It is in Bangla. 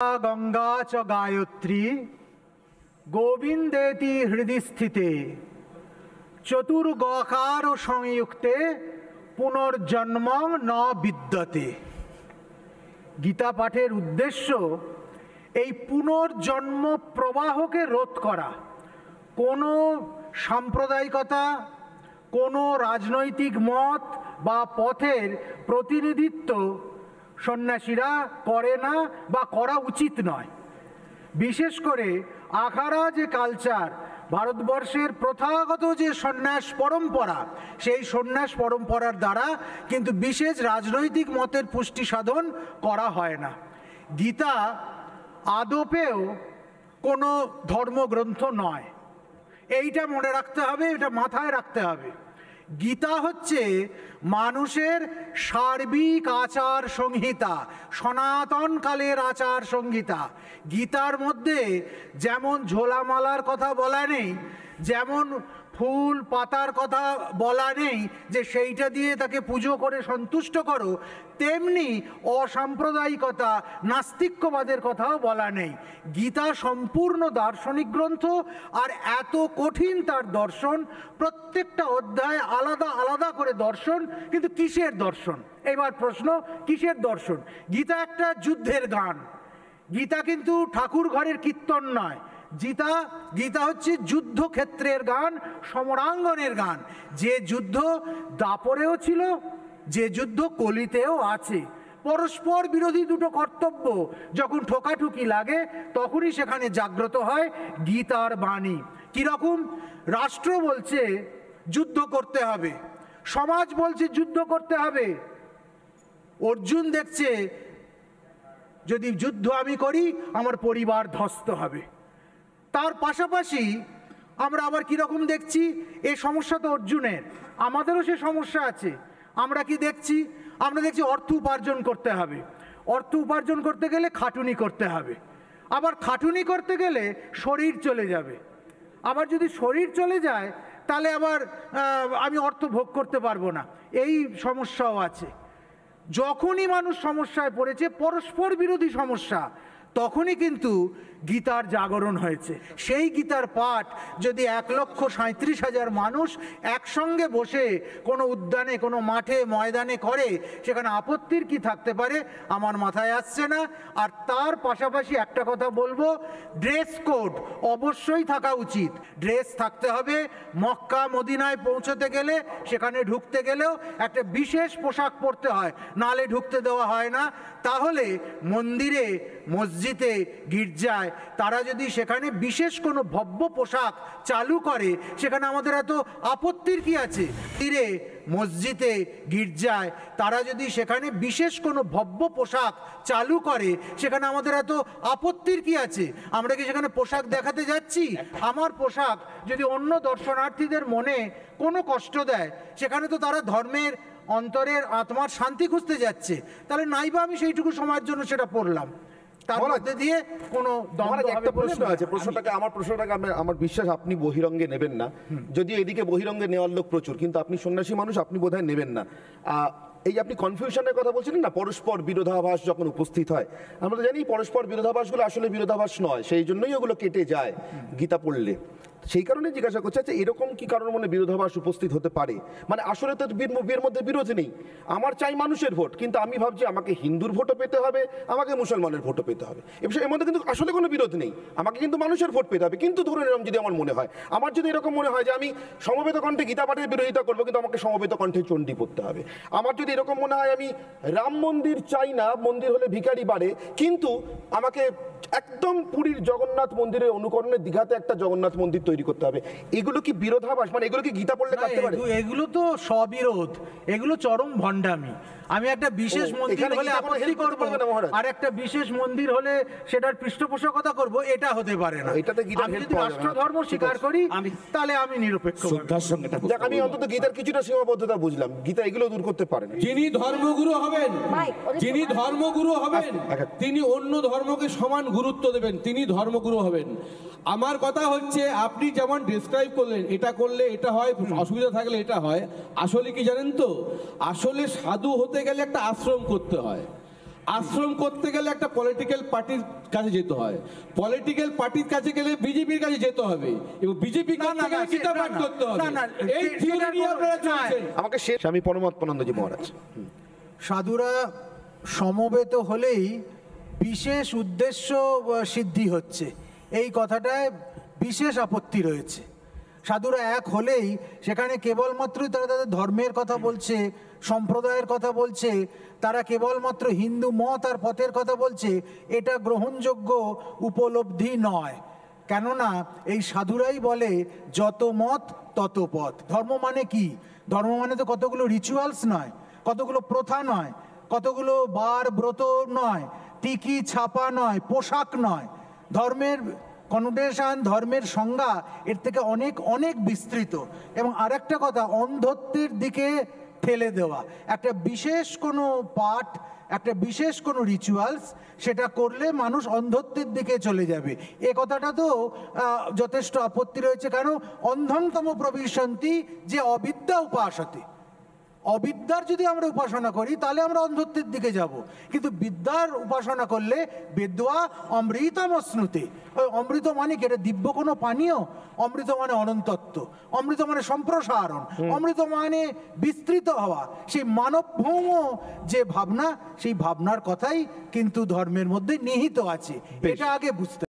गंगा च गायत्री गोविंदेति हृदि स्थिते चतुर्गकार संयुक्ते पुनर्जन्म न विद्यते। गीता पाठेर उद्देश्य এই পুনর্জন্ম প্রবাহকে রোধ করা। কোনো সাম্প্রদায়িকতা, কোনো রাজনৈতিক মত বা পথের প্রতিনিধিত্ব সন্ন্যাসীরা করে না বা করা উচিত নয়। বিশেষ করে আখাড়া যে কালচার, ভারতবর্ষের প্রথাগত যে সন্ন্যাস পরম্পরা, সেই সন্ন্যাস পরম্পরার দ্বারা কিন্তু বিশেষ রাজনৈতিক মতের পুষ্টি সাধন করা হয় না। গীতা আদপেও কোনো ধর্মগ্রন্থ নয়, এইটা মনে রাখতে হবে, এটা মাথায় রাখতে হবে। গীতা হচ্ছে মানুষের সার্বিক আচার সংহিতা, সনাতন কালের আচার সংহিতা। গীতার মধ্যে যেমন ঝোলামালার কথা বলা নেই, যেমন ফুল পাতার কথা বলা নেই যে সেইটা দিয়ে তাকে পুজো করে সন্তুষ্ট করো, তেমনি অসাম্প্রদায়িকতা, নাস্তিক্যবাদের কথাও বলা নেই। গীতা সম্পূর্ণ দার্শনিক গ্রন্থ, আর এত কঠিন তার দর্শন, প্রত্যেকটা অধ্যায় আলাদা আলাদা করে দর্শন। কিন্তু কিসের দর্শন? এবার প্রশ্ন, কিসের দর্শন? গীতা একটা যুদ্ধের গান। গীতা কিন্তু ঠাকুর ঘরের কীর্তন নয়। গীতা হচ্ছে যুদ্ধক্ষেত্রের গান, সমরাঙ্গনের গান। যে যুদ্ধ দাপরেও ছিল, যে যুদ্ধ কলিতেও আছে। পরস্পর বিরোধী দুটো কর্তব্য যখন ঠোকাঠুকি লাগে, তখনই সেখানে জাগ্রত হয় গীতার বাণী। কীরকম? রাষ্ট্র বলছে যুদ্ধ করতে হবে, সমাজ বলছে যুদ্ধ করতে হবে। অর্জুন দেখছে যদি যুদ্ধ আমি করি আমার পরিবার ধ্বস্ত হবে। তার পাশাপাশি আমরা আবার কীরকম দেখছি, এই সমস্যা তো অর্জুনের, আমাদেরও সে সমস্যা আছে। আমরা কি দেখছি? আমরা দেখছি অর্থ উপার্জন করতে হবে। অর্থ উপার্জন করতে গেলে খাটুনি করতে হবে, আবার খাটুনি করতে গেলে শরীর চলে যাবে। আবার যদি শরীর চলে যায় তাহলে আবার আমি অর্থ ভোগ করতে পারবো না, এই সমস্যাও আছে। যখনই মানুষ সমস্যায় পড়েছে, পরস্পর বিরোধী সমস্যা, তখনই কিন্তু গীতার জাগরণ হয়েছে। সেই গীতার পাঠ যদি 1,37,000 মানুষ একসঙ্গে বসে কোনো উদ্যানে, কোনো মাঠে, ময়দানে করে, সেখানে আপত্তির কি থাকতে পারে আমার মাথায় আসছে না। আর তার পাশাপাশি একটা কথা বলবো, ড্রেস কোড অবশ্যই থাকা উচিত। ড্রেস থাকতে হবে। মক্কা মদিনায় পৌঁছতে গেলে, সেখানে ঢুকতে গেলেও একটা বিশেষ পোশাক পরতে হয়, নালে ঢুকতে দেওয়া হয় না। তাহলে মন্দিরে, মসজিদে, গির্জায় তারা যদি সেখানে বিশেষ কোনো ভব্য পোশাক চালু করে, সেখানে আমাদের এত আপত্তির কি আছে? মন্দিরে, মসজিদে, গির্জায় তারা যদি সেখানে বিশেষ কোনো ভব্য পোশাক চালু করে, সেখানে আমাদের এত আপত্তির কি আছে? আমরা কি সেখানে পোশাক দেখাতে যাচ্ছি? আমার পোশাক যদি অন্য দর্শনার্থীদের মনে কোনো কষ্ট দেয়, সেখানে তো তারা ধর্মের, অন্তরের, আত্মার শান্তি খুঁজতে যাচ্ছে। তাহলে নাইবা আমি সেইটুকু সময়ের জন্য সেটা পড়লাম, তার মধ্যে দিয়ে কোনো একটা প্রশ্ন আছে। প্রশ্নটাকে আমার বিশ্বাস আপনি বহিরঙ্গে নেবেন না, যদি এদিকে বহিরঙ্গে নেওয়ার লোক প্রচুর, কিন্তু আপনি সন্ন্যাসী মানুষ, আপনি বোধহয় নেবেন না। এই যে আপনি কনফিউশনের কথা বলছিলেন না, পরস্পর বিরোধাভাস যখন উপস্থিত হয়, আমরা জানি পরস্পর বিরোধাভাসগুলো আসলে বিরোধাভাস নয়, সেই জন্যই ওগুলো কেটে যায় গীতা পড়লে। সেই কারণে জিজ্ঞাসা করছে, আচ্ছা এরকম কি কারণ মনে বিরোধাভাস উপস্থিত হতে পারে? মানে আসলে তো বিয়ের মধ্যে বিরোধ নেই, আমার চাই মানুষের ভোট, কিন্তু আমি ভাবছি আমাকে হিন্দুর ভোটও পেতে হবে, আমাকে মুসলমানের ভোটও পেতে হবে। এর মধ্যে কিন্তু আসলে কোনো বিরোধ নেই, আমাকে কিন্তু মানুষের ভোট পেতে হবে। কিন্তু ধরুন এরকম যদি আমার মনে হয়, আমার যদি এরকম মনে হয় যে আমি সমবেত কণ্ঠে গীতা পাঠের বিরোধিতা করবো, কিন্তু আমাকে সমবেত কণ্ঠে চণ্ডী পড়তে হবে। আমার যদি এরকম মনে হয় আমি রাম মন্দির চাই না, মন্দির হলে ভিখারি বাড়ে, কিন্তু আমাকে একদম পুরীর জগন্নাথ মন্দিরের অনুকরণে দীঘাতে একটা জগন্নাথ মন্দির তৈরি করতে হবে, এগুলো কি বিরোধাভাস? মানে এগুলো কি গীতা পড়লে কাটতে পারে? এগুলো তো স্ববিরোধ, এগুলো চরম ভণ্ডামি। আমি একটা বিশেষ মন্দির হলে আপত্তি করব, আর একটা বিশেষ মন্দির হলে সেটার পৃষ্ঠপোষকতা করব, এটা হতে পারে না। আমি যদি রাষ্ট্র ধর্ম স্বীকার করি, তাহলে আমি নিরপেক্ষ। আমি অন্তত গীতার কিছুটা সীমাবদ্ধতা বুঝলাম, গীতা এগুলো দূর করতে পারে না। যিনি ধর্মগুরু হবেন, যিনি ধর্মগুরু হবেন, তিনি অন্য ধর্মকে সমান গুরুত্ব দেবেন, তিনি ধর্মগুরু হবেন। আমার কথা হচ্ছে, আপনি যেমন ডেসক্রাইব করলেন, এটা করলে এটা হয়, অসুবিধা থাকলে এটা হয়, আসলে কি জানেন তো, আসলে সাধু হতে গেলে একটা আশ্রম করতে হয়। আশ্রম করতে গেলে একটা পলিটিক্যাল পার্টির কাছে যেতে হয়, পলিটিক্যাল পার্টির কাছে গেলে বিজেপির কাছে যেতে হবে, এবং বিজেপি করতে গেলে গীতা পাঠ করতে হবে। এই থিওরি নিয়ে আপনারা চলছেন। আমাকে শেষ, আমি পরমাত্মানন্দজি মহারাজ। সাধুরা সমবেত হলেই বিশেষ উদ্দেশ্য সিদ্ধি হচ্ছে, এই কথাটায় বিশেষ আপত্তি রয়েছে। সাধুরা এক হলেই সেখানে কেবলমাত্রই তারা তাদের ধর্মের কথা বলছে, সম্প্রদায়ের কথা বলছে, তারা কেবলমাত্র হিন্দু মত আর পথের কথা বলছে, এটা গ্রহণযোগ্য উপলব্ধি নয়। কেননা এই সাধুরাই বলে যত মত তত পথ। ধর্ম মানে কি? ধর্ম মানে তো কতগুলো রিচুয়ালস নয়, কতগুলো প্রথা নয়, কতগুলো বার ব্রত নয়, টিকি ছাপা নয়, পোশাক নয়। ধর্মের কনোটেশন, ধর্মের সংজ্ঞা এর থেকে অনেক অনেক বিস্তৃত। এবং আরেকটা কথা, অন্ধত্বের দিকে ঠেলে দেওয়া। একটা বিশেষ কোনো পাঠ, একটা বিশেষ কোনো রিচুয়ালস, সেটা করলে মানুষ অন্ধত্বের দিকে চলে যাবে, এ কথাটা তো যথেষ্ট আপত্তি রয়েছে। কারণ অন্ধংতম প্রবিশন্তি, যে অবিদ্যা উপাসতে, অবিদ্যার যদি আমরা উপাসনা করি তাহলে আমরা অন্ধত্বের দিকে যাব, কিন্তু বিদ্যার উপাসনা করলে বেদ্যা অমৃতমশ্নুতে। ওই অমৃত মানে কি? এটা দিব্য কোনো পানীয়? অমৃত মানে অনন্তত্ব, অমৃত মানে সম্প্রসারণ, অমৃত মানে বিস্তৃত হওয়া। সেই মানবভৌম যে ভাবনা, সেই ভাবনার কথাই কিন্তু ধর্মের মধ্যে নিহিত আছে, এটা আগে বুঝতে